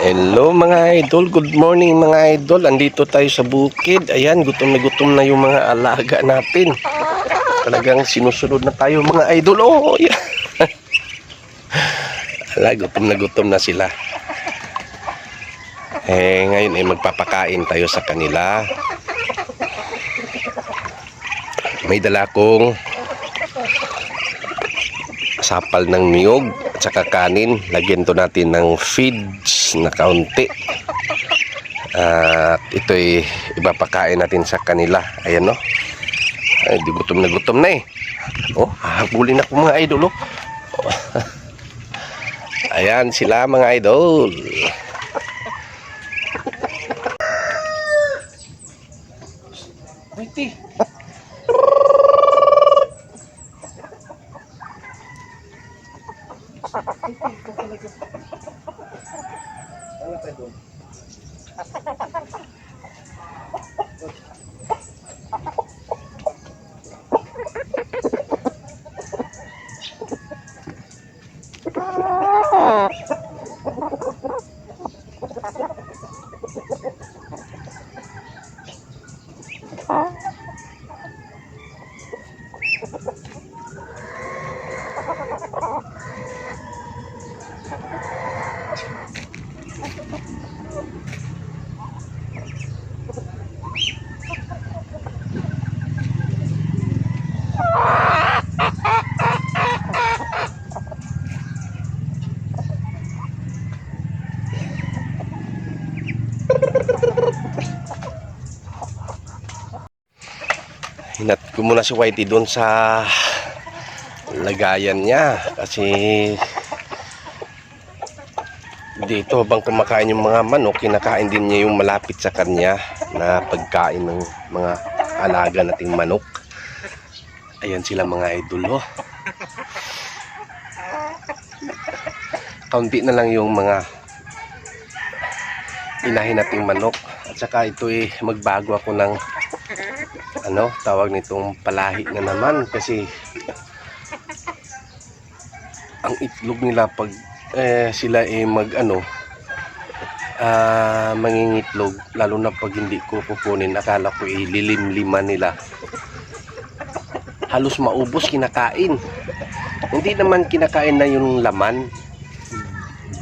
Hello mga idol, good morning mga idol. Andito tayo sa bukid. Ayan, gutom na yung mga alaga natin. Talagang sinusunod na tayo mga idol. Oh, yeah. Ala, gutom na sila. Ngayon magpapakain tayo sa kanila. May dala kong sapal ng niyog at saka kanin. Lagyan to natin ng feeds na kaunti. At ito'y ipapakain natin sa kanila. Ayan, no? Ay, di gutom na eh. Oh, habulin ako mga idol, oh. Ayan sila mga idol. Wait, hinat ko muna si Whitey doon sa lagayan niya kasi dito habang kumakain yung mga manok, kinakain din niya yung malapit sa kanya na pagkain ng mga alaga nating manok. Ayan sila mga idol, oh. Kaunti na lang yung mga inahin nating manok at saka ito'y magbago ako ng tawag nitong palahi na naman kasi ang itlog nila pag sila mangingitlog, lalo na pag hindi ko kukunin, akala ko lilim-liman nila, halos maubos kinakain. Hindi naman kinakain na yung laman,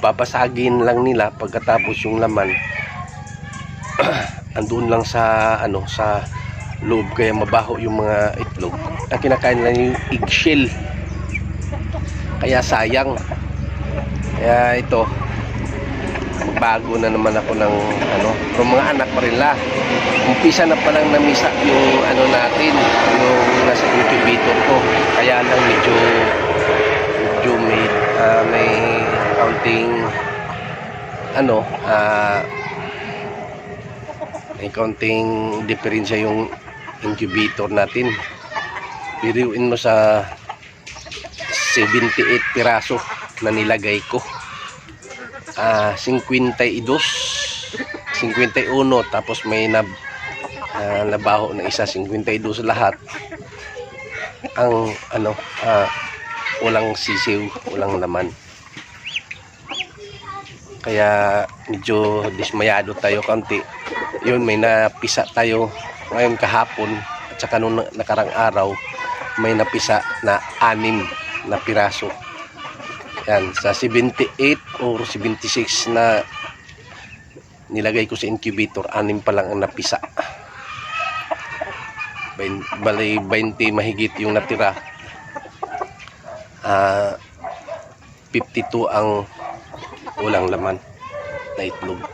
babasagin lang nila pagkatapos yung laman andun lang sa sa loob, kaya mabaho yung mga itlog. Ang kinakain lang yung eggshell, kaya sayang. Kaya ito, bago na naman ako ng pero mga anak pa rin la. Umpisa na palang namisa yung natin, yung nasa incubator ko, kaya lang medyo may counting may counting diferensya yung incubator natin. Biruin mo sa 78 piraso na nilagay ko, 51 tapos may nabaho na isa, 52 lahat. Ang walang sisiw, walang laman, kaya medyo dismayado tayo konti. Yun, may napisa tayo ngayon kahapon at saka nung nakarang araw may napisa na 6 na piraso. Yan, sa 78 or 76 na nilagay ko sa incubator, 6 pa lang ang napisa. Balay 20 mahigit yung natira. 52 ang walang laman na itlog.